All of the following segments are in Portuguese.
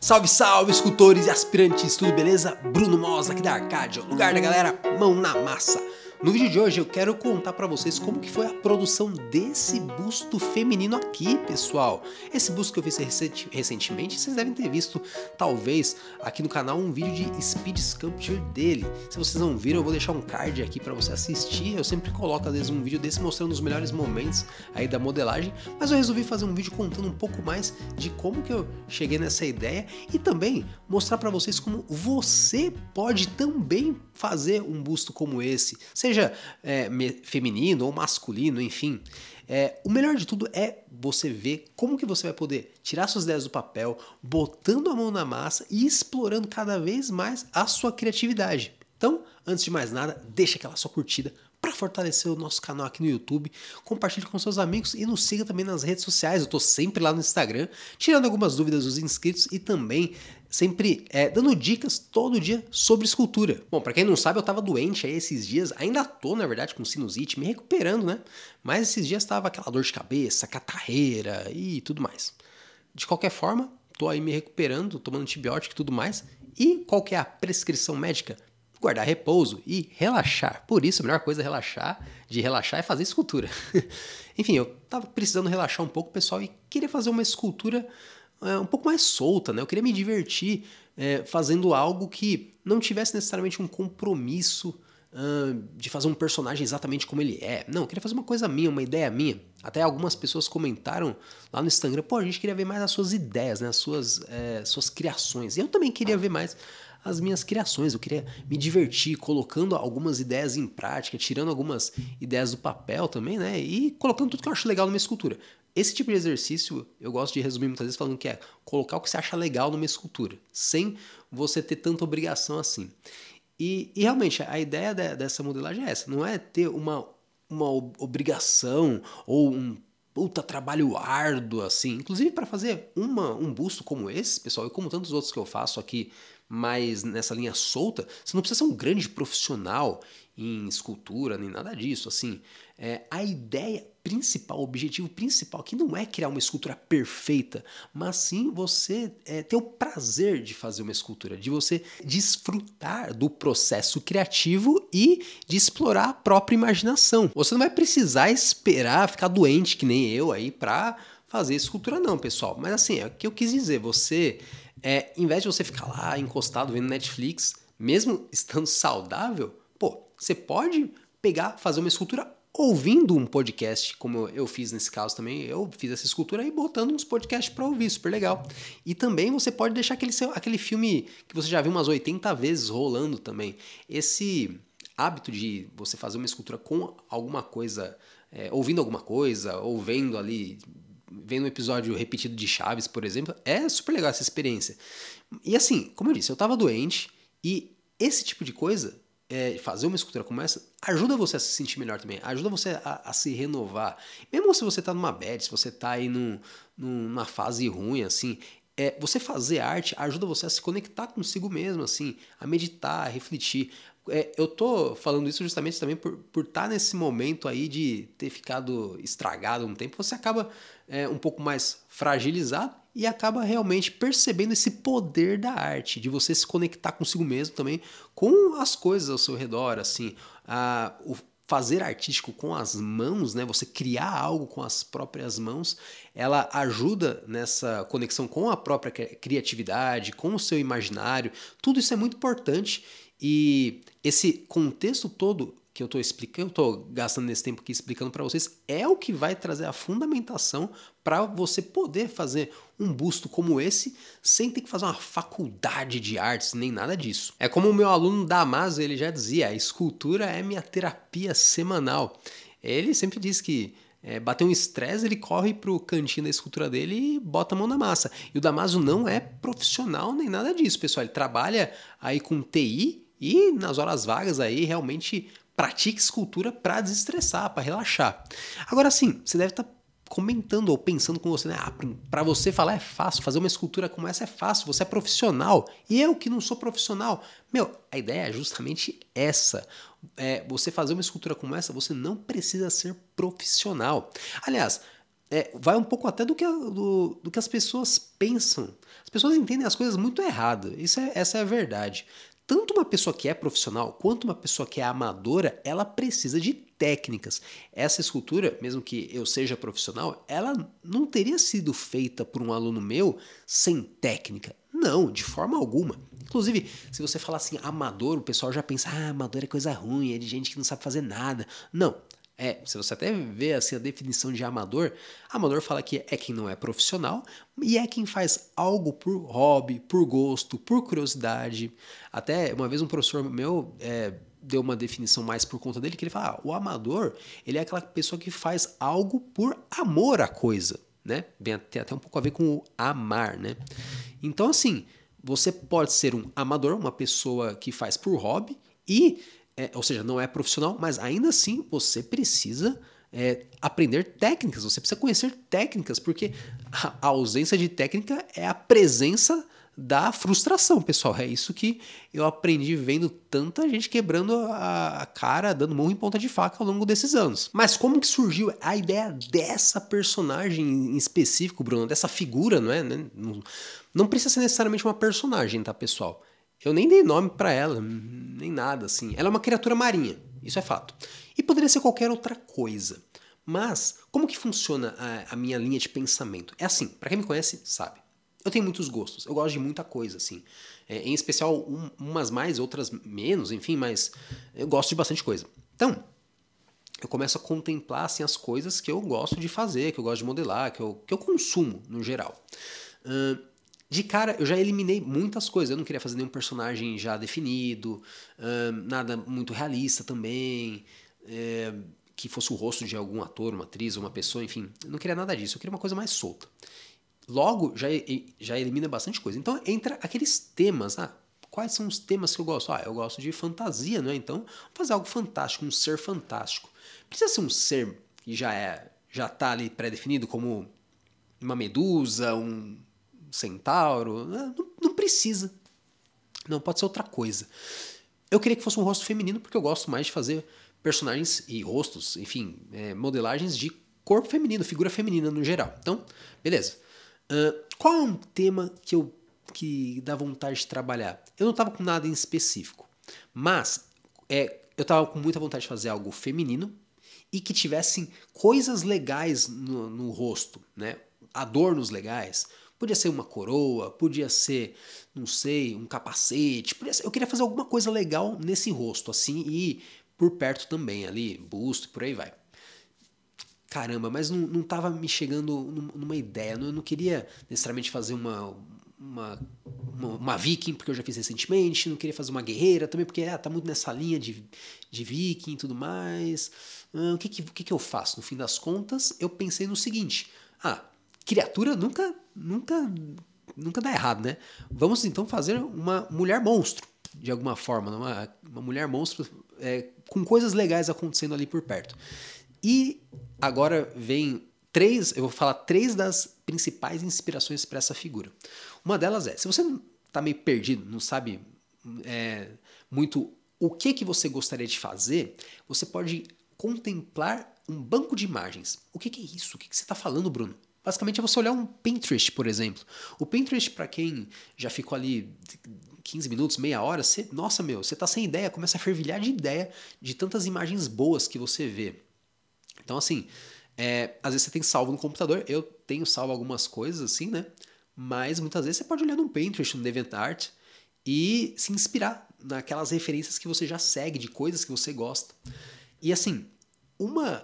Salve, salve, escultores e aspirantes, tudo beleza? Bruno Mosa aqui da Arcádia, lugar da galera mão na massa. No vídeo de hoje eu quero contar pra vocês como que foi a produção desse busto feminino aqui, pessoal. Esse busto que eu fiz recentemente, vocês devem ter visto, talvez, aqui no canal um vídeo de Speed Sculpture dele. Se vocês não viram, eu vou deixar um card aqui pra você assistir. Eu sempre coloco, às vezes, um vídeo desse mostrando os melhores momentos aí da modelagem, mas eu resolvi fazer um vídeo contando um pouco mais de como que eu cheguei nessa ideia e também mostrar pra vocês como você pode também fazer um busto como esse, seja feminino ou masculino, enfim. O melhor de tudo é você ver como que você vai poder tirar suas ideias do papel, botando a mão na massa e explorando cada vez mais a sua criatividade. Então, antes de mais nada, deixa aquela sua curtida para fortalecer o nosso canal aqui no YouTube, compartilhe com seus amigos e nos siga também nas redes sociais. Eu tô sempre lá no Instagram, tirando algumas dúvidas dos inscritos e também sempre dando dicas todo dia sobre escultura. Bom, para quem não sabe, eu tava doente aí esses dias, ainda tô, na verdade, com sinusite, me recuperando, né? Mas esses dias tava aquela dor de cabeça, catarreira e tudo mais. De qualquer forma, tô aí me recuperando, tomando antibiótico e tudo mais. E qual que é a prescrição médica? Guardar repouso e relaxar. Por isso, a melhor coisa de relaxar é fazer escultura. Enfim, eu tava precisando relaxar um pouco, pessoal, e queria fazer uma escultura um pouco mais solta, né? Eu queria me divertir fazendo algo que não tivesse necessariamente um compromisso de fazer um personagem exatamente como ele é. Não, eu queria fazer uma coisa minha, uma ideia minha. Até algumas pessoas comentaram lá no Instagram, pô, a gente queria ver mais as suas ideias, né? As suas criações. E eu também queria ver mais as minhas criações, eu queria me divertir colocando algumas ideias em prática, tirando algumas ideias do papel também, né? E colocando tudo que eu acho legal numa escultura. Esse tipo de exercício eu gosto de resumir muitas vezes falando que é colocar o que você acha legal numa escultura, sem você ter tanta obrigação assim. E realmente a ideia dessa modelagem é essa, não é ter uma obrigação ou um puta trabalho árduo assim. Inclusive para fazer um busto como esse, pessoal, e como tantos outros que eu faço aqui, mas nessa linha solta, você não precisa ser um grande profissional em escultura, nem nada disso, assim. A ideia principal, o objetivo principal aqui não é criar uma escultura perfeita, mas sim você ter o prazer de fazer uma escultura, de você desfrutar do processo criativo e de explorar a própria imaginação. Você não vai precisar esperar ficar doente que nem eu aí pra fazer escultura não, pessoal. Mas assim, é o que eu quis dizer, você... em vez de você ficar lá encostado vendo Netflix, mesmo estando saudável, pô, você pode pegar, fazer uma escultura ouvindo um podcast, como eu fiz nesse caso também. Eu fiz essa escultura e botando uns podcasts para ouvir, super legal. E também você pode deixar aquele filme que você já viu umas 80 vezes rolando também. Esse hábito de você fazer uma escultura com alguma coisa, ouvindo alguma coisa, ou vendo ali... vendo um episódio repetido de Chaves, por exemplo, é super legal essa experiência. E assim, como eu disse, eu tava doente e esse tipo de coisa, fazer uma escultura como essa, ajuda você a se sentir melhor também, ajuda você a se renovar. Mesmo se você tá numa bad, se você tá aí numa fase ruim, assim, você fazer arte ajuda você a se conectar consigo mesmo, assim, a meditar, a refletir. Eu tô falando isso justamente também por estar nesse momento aí de ter ficado estragado um tempo, você acaba um pouco mais fragilizado e acaba realmente percebendo esse poder da arte, de você se conectar consigo mesmo também, com as coisas ao seu redor, assim, o fazer artístico com as mãos, né? Você criar algo com as próprias mãos, ela ajuda nessa conexão com a própria criatividade, com o seu imaginário, tudo isso é muito importante. E esse contexto todo que eu estou gastando nesse tempo aqui explicando para vocês, é o que vai trazer a fundamentação para você poder fazer um busto como esse sem ter que fazer uma faculdade de artes, nem nada disso. É como o meu aluno Damaso, ele já dizia, a escultura é minha terapia semanal. Ele sempre diz que bater um estresse, ele corre pro cantinho da escultura dele e bota a mão na massa. E o Damaso não é profissional nem nada disso, pessoal. Ele trabalha aí com TI e nas horas vagas aí realmente pratica escultura para desestressar, para relaxar. Agora sim, você deve estar comentando ou pensando com você, né? Para você falar é fácil, fazer uma escultura como essa é fácil, você é profissional. E eu que não sou profissional. Meu, a ideia é justamente essa. Você fazer uma escultura como essa, você não precisa ser profissional. Aliás, vai um pouco até do que as pessoas pensam. As pessoas entendem as coisas muito errado. Essa é a verdade. Tanto uma pessoa que é profissional quanto uma pessoa que é amadora, ela precisa de técnicas. Essa escultura, mesmo que eu seja profissional, ela não teria sido feita por um aluno meu sem técnica. Não, de forma alguma. Inclusive, se você falar assim, amador, o pessoal já pensa, amador é coisa ruim, é de gente que não sabe fazer nada. Não. Se você até vê assim, a definição de amador, amador fala que é quem não é profissional e é quem faz algo por hobby, por gosto, por curiosidade. Até uma vez um professor meu deu uma definição mais por conta dele, que ele fala, o amador, ele é aquela pessoa que faz algo por amor à coisa, né? Tem até um pouco a ver com o amar, né? Então, assim, você pode ser um amador, uma pessoa que faz por hobby ou seja, não é profissional, mas ainda assim você precisa aprender técnicas, você precisa conhecer técnicas, porque a ausência de técnica é a presença da frustração, pessoal. É isso que eu aprendi vendo tanta gente quebrando a cara, dando murro em ponta de faca ao longo desses anos. Mas como que surgiu a ideia dessa personagem em específico, Bruno? Dessa figura, não é? Não precisa ser necessariamente uma personagem, tá, pessoal? Eu nem dei nome pra ela, nem nada assim. Ela é uma criatura marinha, isso é fato. E poderia ser qualquer outra coisa. Mas, como que funciona a minha linha de pensamento? É assim, pra quem me conhece, sabe. Eu tenho muitos gostos, eu gosto de muita coisa, assim. Em especial, umas mais, outras menos, enfim, mas eu gosto de bastante coisa. Então, eu começo a contemplar, assim, as coisas que eu gosto de fazer, que eu gosto de modelar, que eu consumo, no geral. De cara, eu já eliminei muitas coisas. Eu não queria fazer nenhum personagem já definido, nada muito realista também, que fosse o rosto de algum ator, uma atriz, uma pessoa, enfim. Eu não queria nada disso, eu queria uma coisa mais solta. Logo, já elimina bastante coisa. Então, entra aqueles temas. Quais são os temas que eu gosto? Eu gosto de fantasia, não é? Então, vou fazer algo fantástico, um ser fantástico. Precisa ser um ser que já tá ali pré-definido, como uma medusa, um centauro. Não precisa. Não, pode ser outra coisa. Eu queria que fosse um rosto feminino, porque eu gosto mais de fazer personagens e rostos, enfim, modelagens de corpo feminino, figura feminina no geral. Então, beleza. Qual é um tema que dá vontade de trabalhar? Eu não estava com nada em específico, mas eu estava com muita vontade de fazer algo feminino e que tivessem coisas legais no rosto, né? Adornos legais. Podia ser uma coroa, podia ser, não sei, um capacete. Eu queria fazer alguma coisa legal nesse rosto, assim, e por perto também, ali, busto, por aí vai. Caramba, mas não tava me chegando numa ideia. Eu não queria necessariamente fazer uma viking, porque eu já fiz recentemente. Não queria fazer uma guerreira também, porque tá muito nessa linha de viking e tudo mais. O que eu faço? No fim das contas, eu pensei no seguinte. Criatura nunca dá errado, né? Vamos então fazer uma mulher monstro, de alguma forma. Uma mulher monstro com coisas legais acontecendo ali por perto. E agora vem eu vou falar 3 das principais inspirações para essa figura. Uma delas se você está meio perdido, não sabe muito o que você gostaria de fazer, você pode contemplar um banco de imagens. O que é isso? O que você está falando, Bruno? Basicamente é você olhar um Pinterest, por exemplo. O Pinterest, para quem já ficou ali 15 minutos, meia hora, você tá sem ideia, começa a fervilhar de ideia de tantas imagens boas que você vê. Então, assim, às vezes você tem salvo no computador, eu tenho salvo algumas coisas assim, né? Mas muitas vezes você pode olhar no Pinterest, no DeviantArt e se inspirar naquelas referências que você já segue, de coisas que você gosta. E assim, uma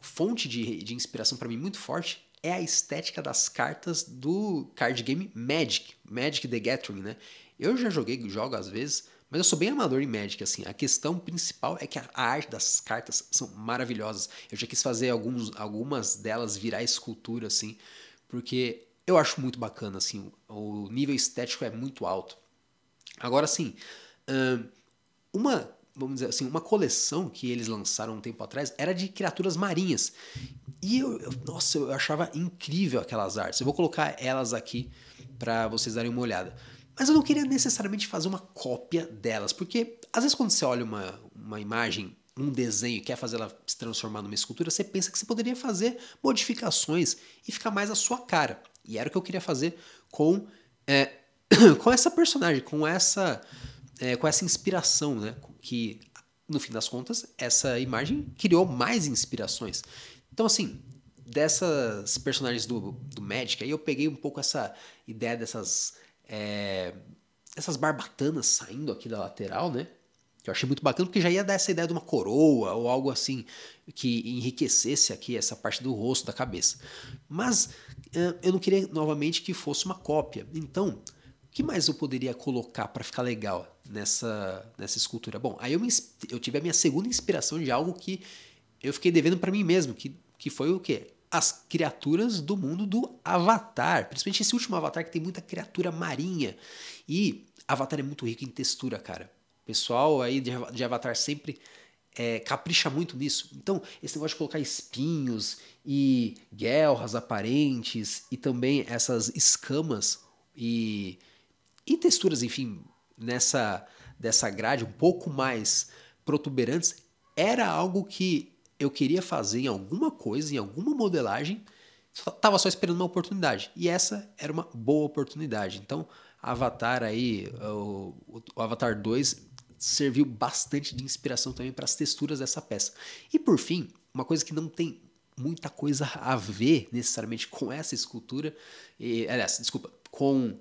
fonte de inspiração para mim muito forte é a estética das cartas do card game Magic the Gathering, né? Eu já jogo às vezes, mas eu sou bem amador em Magic, assim. A questão principal é que a arte das cartas são maravilhosas. Eu já quis fazer algumas delas virar escultura, assim, porque eu acho muito bacana, assim. O nível estético é muito alto. Agora, assim, vamos dizer assim, uma coleção que eles lançaram um tempo atrás era de criaturas marinhas. E eu achava incrível aquelas artes. Eu vou colocar elas aqui para vocês darem uma olhada. Mas eu não queria necessariamente fazer uma cópia delas, porque às vezes quando você olha uma imagem um desenho e quer fazer ela se transformar numa escultura, você pensa que você poderia fazer modificações e ficar mais a sua cara. E era o que eu queria fazer com com essa personagem, com essa inspiração, né? Que, no fim das contas, essa imagem criou mais inspirações. Então, assim, dessas personagens do Magic, aí eu peguei um pouco essa ideia dessas barbatanas saindo aqui da lateral, né? Que eu achei muito bacana, porque já ia dar essa ideia de uma coroa ou algo assim que enriquecesse aqui essa parte do rosto, da cabeça. Mas eu não queria novamente que fosse uma cópia. Então, o que mais eu poderia colocar para ficar legal nessa escultura? Bom, aí eu tive a minha segunda inspiração de algo que eu fiquei devendo para mim mesmo, que foi o quê? As criaturas do mundo do Avatar. Principalmente esse último Avatar, que tem muita criatura marinha. E Avatar é muito rico em textura, cara. O pessoal aí de Avatar sempre capricha muito nisso. Então, esse negócio de colocar espinhos e guelras aparentes e também essas escamas e texturas, enfim, dessa grade um pouco mais protuberantes, era algo que eu queria fazer em alguma coisa, em alguma modelagem, estava só esperando uma oportunidade. E essa era uma boa oportunidade. Então, Avatar aí, o Avatar 2 serviu bastante de inspiração também para as texturas dessa peça. E por fim, uma coisa que não tem muita coisa a ver necessariamente com essa escultura, com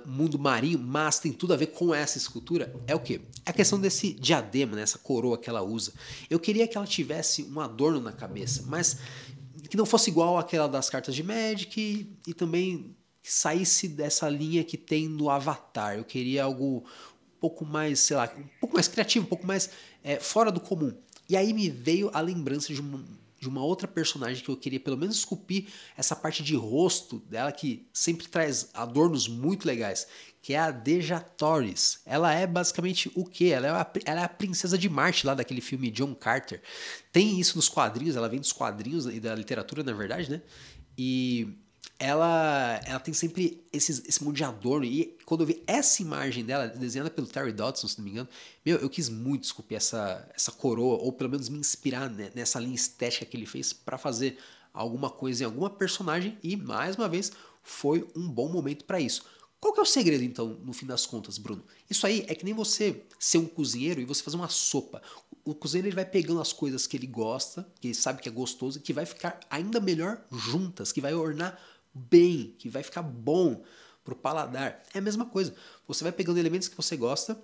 mundo marinho, mas tem tudo a ver com essa escultura, é o quê? É a questão desse diadema, né? Essa coroa que ela usa. Eu queria que ela tivesse um adorno na cabeça, mas que não fosse igual àquela das cartas de Magic e também que saísse dessa linha que tem no Avatar. Eu queria algo um pouco mais, sei lá, um pouco mais criativo, um pouco mais fora do comum. E aí me veio a lembrança de uma outra personagem que eu queria pelo menos esculpir essa parte de rosto dela que sempre traz adornos muito legais, que é a Dejatoris. Ela é basicamente o quê? Ela é a princesa de Marte lá daquele filme John Carter. Tem isso nos quadrinhos, ela vem dos quadrinhos e da literatura, na verdade, né? E ela tem sempre esse monte de adorno. E quando eu vi essa imagem dela, desenhada pelo Terry Dodson, se não me engano, eu quis muito esculpir essa coroa, ou pelo menos me inspirar nessa linha estética que ele fez para fazer alguma coisa em alguma personagem. E, mais uma vez, foi um bom momento para isso. Qual que é o segredo, então, no fim das contas, Bruno? Isso aí é que nem você ser um cozinheiro e você fazer uma sopa. O cozinheiro ele vai pegando as coisas que ele gosta, que ele sabe que é gostoso, que vai ficar ainda melhor juntas, que vai ornar bem, que vai ficar bom pro paladar. É a mesma coisa. Você vai pegando elementos que você gosta,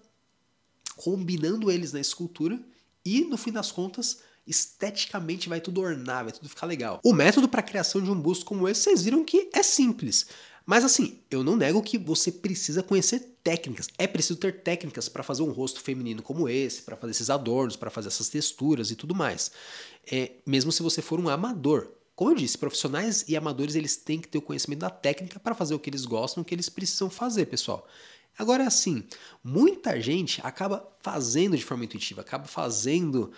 combinando eles na escultura e, no fim das contas, esteticamente vai tudo ornar, vai tudo ficar legal. O método para a criação de um busto como esse, vocês viram que é simples. Mas assim, eu não nego que você precisa conhecer técnicas. É preciso ter técnicas para fazer um rosto feminino como esse, para fazer esses adornos, para fazer essas texturas e tudo mais. Mesmo se você for um amador. Como eu disse, profissionais e amadores eles têm que ter o conhecimento da técnica para fazer o que eles gostam, o que eles precisam fazer, pessoal. Agora, assim, muita gente acaba fazendo de forma intuitiva, acaba fazendo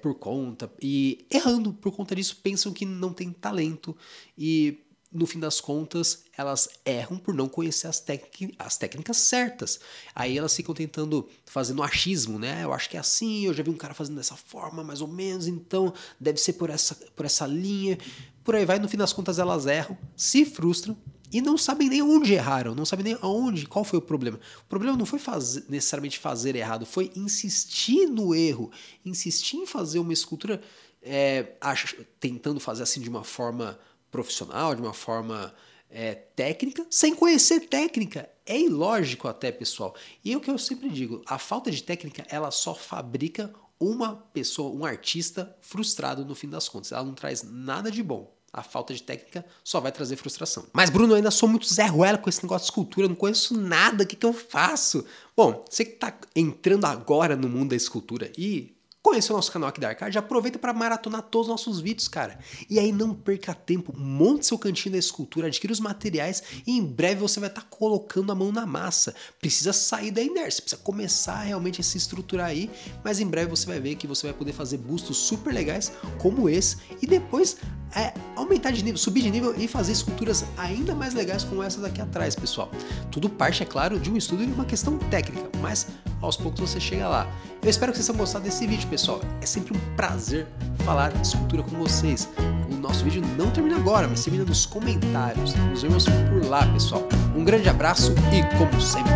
por conta e errando por conta disso, pensam que não tem talento e, no fim das contas, elas erram por não conhecer as técnicas certas. Aí elas ficam tentando fazer no achismo, né? Eu acho que é assim, eu já vi um cara fazendo dessa forma, mais ou menos, então deve ser por essa linha. Por aí vai, no fim das contas elas erram, se frustram e não sabem nem onde erraram, não sabem nem aonde, qual foi o problema. O problema não foi necessariamente fazer errado, foi insistir no erro, insistir em fazer uma escultura tentando fazer assim de uma forma profissional, de uma forma técnica, sem conhecer técnica. É ilógico até, pessoal. E é o que eu sempre digo, a falta de técnica, ela só fabrica uma pessoa, um artista frustrado no fim das contas. Ela não traz nada de bom. A falta de técnica só vai trazer frustração. Mas, Bruno, eu ainda sou muito Zé Ruela com esse negócio de escultura, eu não conheço nada, o que eu faço? Bom, você que está entrando agora no mundo da escultura e conheceu o nosso canal aqui da Arcade, aproveita para maratonar todos os nossos vídeos, cara. E aí não perca tempo, monte seu cantinho da escultura, adquira os materiais e em breve você vai estar colocando a mão na massa. Precisa sair da inércia, precisa começar realmente a se estruturar aí, mas em breve você vai ver que você vai poder fazer bustos super legais como esse e depois aumentar de nível, subir de nível e fazer esculturas ainda mais legais como essas aqui atrás, pessoal. Tudo parte, é claro, de um estudo e uma questão técnica, mas aos poucos você chega lá. Eu espero que vocês tenham gostado desse vídeo, pessoal. É sempre um prazer falar de escultura com vocês. O nosso vídeo não termina agora, mas termina nos comentários. Nos vemos por lá, pessoal. Um grande abraço e, como sempre...